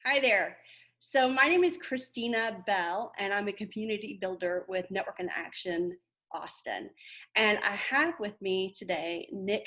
Hi there. So my name is Christina Bell, and I'm a community builder with Network in Action Austin. And I have with me today Nick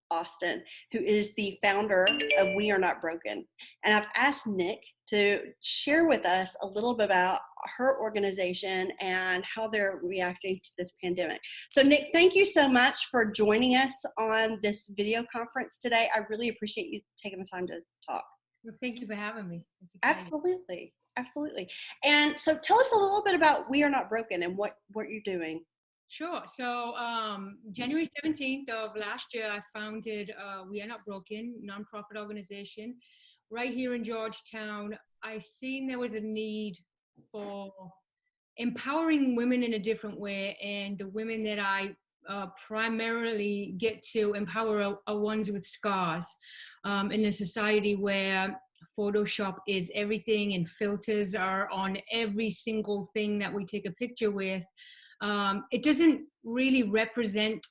Austin, who is the founder of We Are Not Broken. And I've asked Nick to share with us a little bit about her organization and how they're reacting to this pandemic. So Nick, thank you so much for joining us on this video conference today. I really appreciate you taking the time to talk. Well, thank you for having me. It's exciting. Absolutely. Absolutely. And so tell us a little bit about We Are Not Broken and what you're doing. Sure. So January 17th of last year, I founded We Are Not Broken, nonprofit organization right here in Georgetown. I seen there was a need for empowering women in a different way, and the women that I primarily get to empower are ones with scars in a society where Photoshop is everything and filters are on every single thing that we take a picture with. It doesn't really represent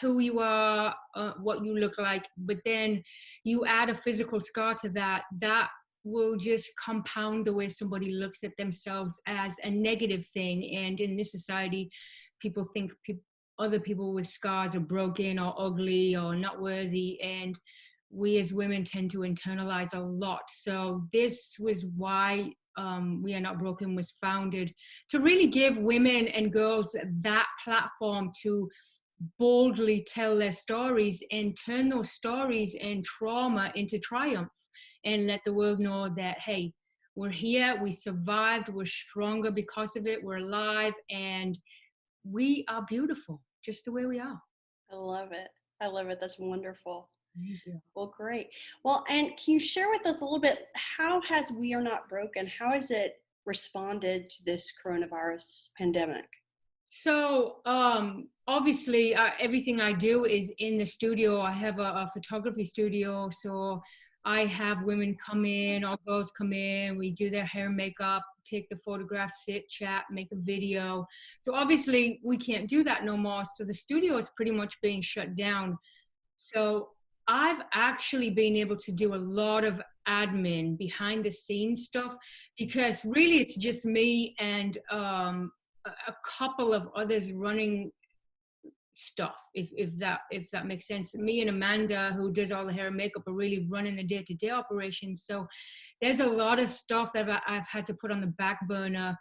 who you are, what you look like, but then you add a physical scar to that will just compound the way somebody looks at themselves as a negative thing. And in this society, people think other people with scars are broken or ugly or not worthy, and we as women tend to internalize a lot. So this was why We Are Not Broken was founded, to really give women and girls that platform to boldly tell their stories and turn those stories and trauma into triumph, and let the world know that, hey, we're here, we survived, we're stronger because of it, we're alive, and we are beautiful just the way we are. I love it. I love it. That's wonderful. Thank you. Well, great. Well, and can you share with us a little bit, how has We Are Not Broken, how has it responded to this coronavirus pandemic? So obviously everything I do is in the studio. I have a photography studio, so I have women come in or girls come in, we do their hair and makeup, take the photographs, sit, chat, make a video. So obviously we can't do that no more, so the studio is pretty much being shut down. So I've actually been able to do a lot of admin behind the scenes stuff, because really it's just me and a couple of others running stuff, if that makes sense. Me and Amanda, who does all the hair and makeup, are really running the day-to-day operations. So there's a lot of stuff that I've had to put on the back burner,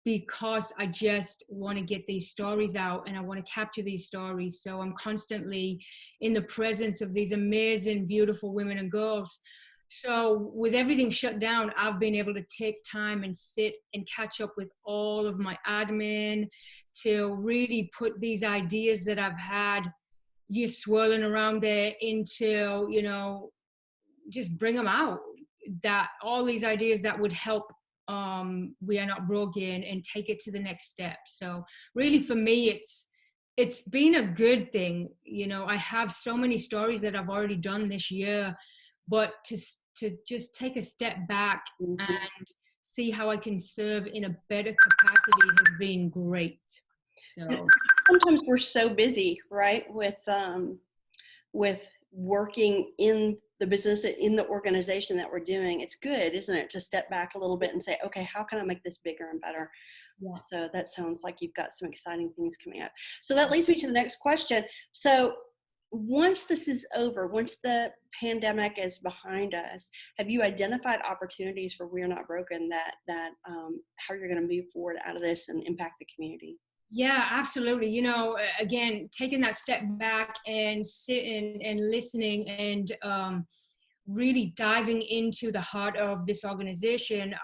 because I just want to get these stories out and I want to capture these stories. So I'm constantly in the presence of these amazing, beautiful women and girls. So with everything shut down, I've been able to take time and sit and catch up with all of my admin, to really put these ideas that I've had just swirling around there into, just bring them out. That all these ideas that would help We Are Not Broken and take it to the next step. So really for me, it's been a good thing. I have so many stories that I've already done this year, but to just take a step back Mhm. and see how I can serve in a better capacity has been great. And So sometimes we're so busy, right, with working in the business, in the organization that we're doing. It's good, isn't it, to step back a little bit and say, okay, how can I make this bigger and better? yeah. So that sounds like you've got some exciting things coming up. So that leads me to the next question. So once this is over, once the pandemic is behind us, have you identified opportunities for We're Not Broken, that how you're going to move forward out of this and impact the community? Yeah, absolutely. Again, taking that step back and sitting and listening and really diving into the heart of this organization,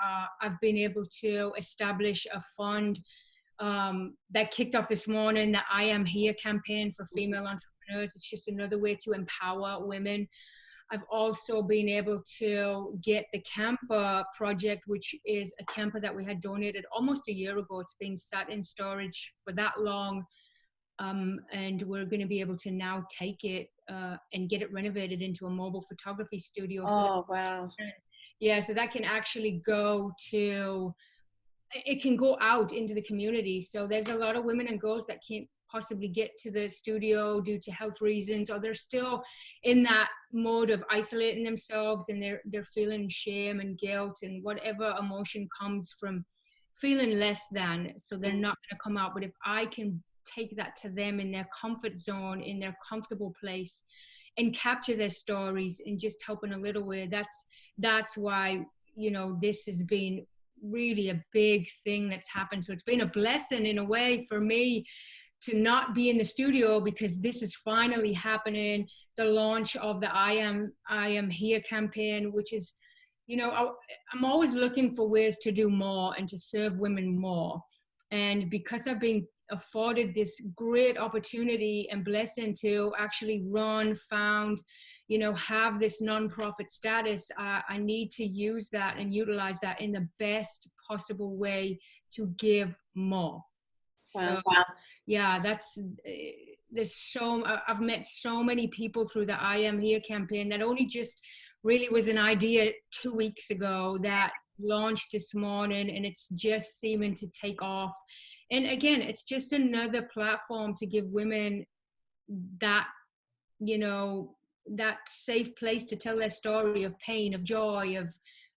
I've been able to establish a fund that kicked off this morning, the I Am Here campaign for female entrepreneurs. It's just another way to empower women. I've also been able to get the camper project, which is a camper that we had donated almost a year ago. It's been sat in storage for that long. And we're going to be able to now take it and get it renovated into a mobile photography studio. Oh, wow. So that can actually it can go out into the community. So there's a lot of women and girls that can't possibly get to the studio due to health reasons, or they're still in that mode of isolating themselves, and they're feeling shame and guilt and whatever emotion comes from feeling less than, so they're not going to come out. But if I can take that to them in their comfort zone, in their comfortable place, and capture their stories and just help in a little way, that's why, you know, this has been really a big thing that's happened. So it's been a blessing in a way for me to not be in the studio, because this is finally happening. The launch of the I Am Here campaign, which is, you know, I'm always looking for ways to do more and to serve women more. And because I've been afforded this great opportunity and blessing to actually found, you know, have this nonprofit status, I need to use that and utilize that in the best possible way to give more. Wow. So yeah, I've met so many people through the I Am Here campaign that only just really was an idea 2 weeks ago that launched this morning, and it's just seeming to take off. And again, it's just another platform to give women that, you know, that safe place to tell their story of pain, of joy,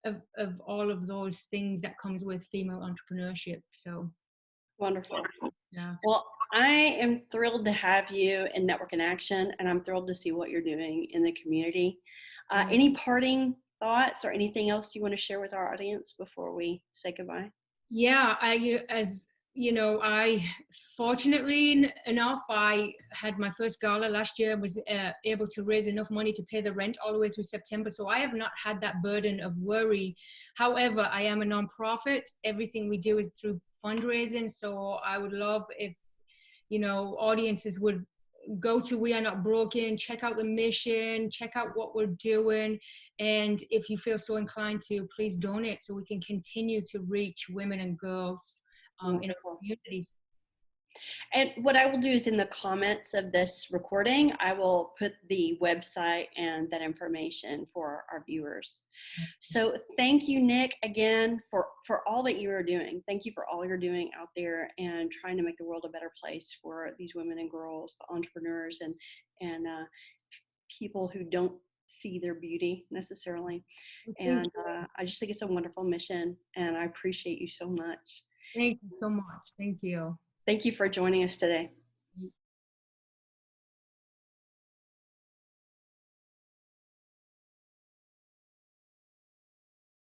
of all of those things that comes with female entrepreneurship. So Wonderful. yeah. Well, I am thrilled to have you in Network in Action, and I'm thrilled to see what you're doing in the community. Any parting thoughts or anything else you want to share with our audience before we say goodbye? Yeah, as you know, I fortunately enough, I had my first gala last year, was able to raise enough money to pay the rent all the way through September. So I have not had that burden of worry. However, I am a nonprofit. Everything we do is through fundraising. So I would love if, you know, audiences would go to We Are Not Broken, check out the mission, check out what we're doing. And if you feel so inclined to, please donate so we can continue to reach women and girls in our communities. And what I will do is in the comments of this recording, I will put the website and that information for our viewers. So thank you, Nick, again, for all that you are doing. Thank you for all you're doing out there and trying to make the world a better place for these women and girls, the entrepreneurs, and people who don't see their beauty necessarily. And I just think it's a wonderful mission, and I appreciate you so much. Thank you so much. Thank you. Thank you for joining us today.